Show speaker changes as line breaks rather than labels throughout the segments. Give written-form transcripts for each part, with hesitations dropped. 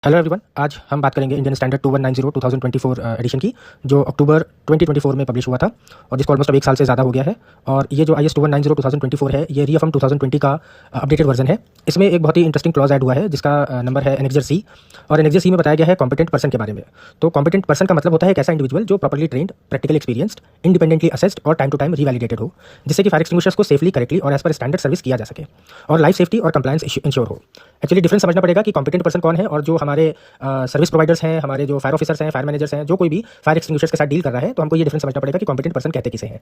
Hello everyone, आज हम बात करेंगे इंडियन स्टैंडर्ड 2190 2024 एडिशन की, जो अक्टूबर 2024 में पब्लिश हुआ था और जिसको ऑलमोस्ट अब एक साल से ज़्यादा हो गया है। और ये जो IS 2190 2024 है, ये रीअफर्म 2020 का अपडेटेड वर्जन है। इसमें एक बहुत ही इंटरेस्टिंग क्लॉज ऐड हुआ है जिसका नंबर है एनेक्जर सी, और एनेक्जर सी में बताया गया है कॉम्पिटेंट पर्सन के बारे में। तो कॉम्पिटेंट पर्सन का मतलब होता है एक ऐसा इंडिविजुअल जो properly trend, practical experienced, independently assessed और टाइम टू टाइम रीवैलिडेटेड हो, जिससे कि फायर एक्सटिंग्विशर्स को सेफली, करेक्टली और एज पर स्टैंडर्ड सर्विस किया जा सके और लाइफ सेफ्टी और कंप्लायंस इंश्योर हो। एक्चुअली डिफरेंस समझना पड़ेगा कि कॉम्पिटेंट पर्सन कौन है और जो हमारे सर्विस प्रोवाइडर्स हैं, हमारे जो फायर ऑफिसर्स हैं, फायर मैनेजर्स हैं, जो कोई भी फायर एक्सटिंग्विशर्स के साथ डील कर रहा है, तो हमको ये डिफरेंस समझना पड़ेगा कि कॉम्पिटेंट पर्सन कहते किसे हैं।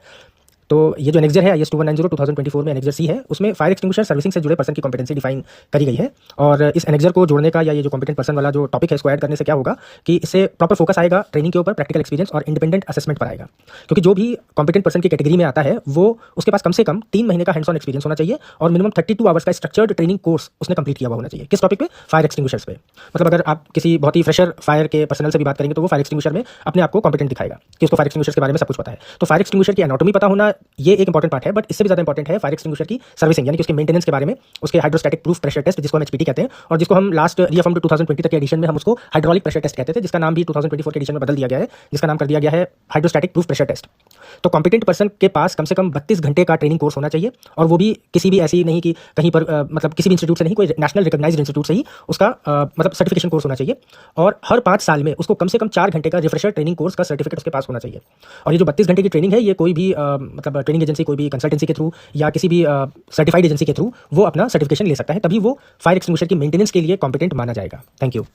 तो ये जो एनेक्जर है IS 2190 2024 में एनेक्जर सी है, उसमें फायर एक्सटिंग्विशर सर्विसिंग से जुड़े पर्सन की कॉम्पिटेंसी डिफाइन करी गई है। और इस एनेक्जर को जोड़ने का या ये जो कॉम्पिटेंट पर्सन वाला जो टॉपिक है, इसको ऐड करने से क्या होगा कि इससे प्रॉपर फोकस आएगा ट्रेनिंग के ऊपर, प्रैक्टिकल एक्सपीरियंस और इंडिपेंडेंट असेसमेंट पर आएगा। क्योंकि जो भी कॉम्पिटेंट पर्सन की कैटेगरी में आता है, वो उसके पास कम से कम 3 महीने का हैंड्स ऑन एक्सपीरियंस होना चाहिए और मिनिमम 32 आवर्स का स्ट्रक्चर्ड ट्रेनिंग कोर्स उसने कंप्लीट किया हुआ होना चाहिए। किस टॉपिक पे? फायर एक्सटिंग्विशर्स पे। मतलब अगर आप किसी बहुत ही फ्रेशर फायर के पर्सनल से भी बात करेंगे, तो वो फायर एक्सटिंग्विशर में अपने आप को कॉम्पिटेंट दिखाएगा कि उसको फायर एक्सटिंग्विशर्स के बारे में सब कुछ पता है। तो फायर एक्सटिंग्विशर की एनाटॉमी पता होना ये एक इंपॉर्टेंट पार्ट है, बट इससे भी ज़्यादा इंपॉर्टेंट है फायर एक्सटिंग्विशर की सर्विसिंग, यानी कि उसके मेंटेनेंस के बारे में, उसके हाइड्रोस्टैटिक प्रूफ प्रेशर टेस्ट, जिसको हम HPT कहते हैं, और जिसको हम लास्ट रीअफर्म 2020 तक के एडिशन में हम उसको हाइड्रोलिक प्रेशर टेस्ट कहते थे, जिसका नाम भी 2024 के एडिशन में बदल दिया गया है, जिसका नाम कर दिया गया है हाइड्रोस्टैटिक प्रूफ प्रेशर टेस्ट। तो कॉम्पिटेंट पर्सन के पास कम से कम 32 घंटे का ट्रेनिंग कोर्स होना चाहिए, और वो भी किसी भी ऐसी नहीं कि कहीं पर मतलब किसी भी इंस्टीट्यूट से नहीं, कोई नेशनल रिकॉग्नाइज्ड इंस्टीट्यूट से ही उसका मतलब सर्टिफिकेशन कोर्स होना चाहिए। और हर 5 साल में उसको कम से कम 4 घंटे का रिफ्रेशर ट्रेनिंग कोर्स का सर्टिफिकेट उसके पास होना चाहिए। और ये जो 32 घंटे की ट्रेनिंग है, ये कोई भी मतलब ट्रेनिंग एजेंसी, कोई भी कंसल्टेंसी के थ्रू या किसी भी सर्टिफाइड एजेंसी के थ्रू वो अपना सर्टिफिकेशन ले सकता है, तभी वो फायर एक्सटिंग्विशर की मेंटेनेंस के लिए कॉम्पिटेंट माना जाएगा। Thank you.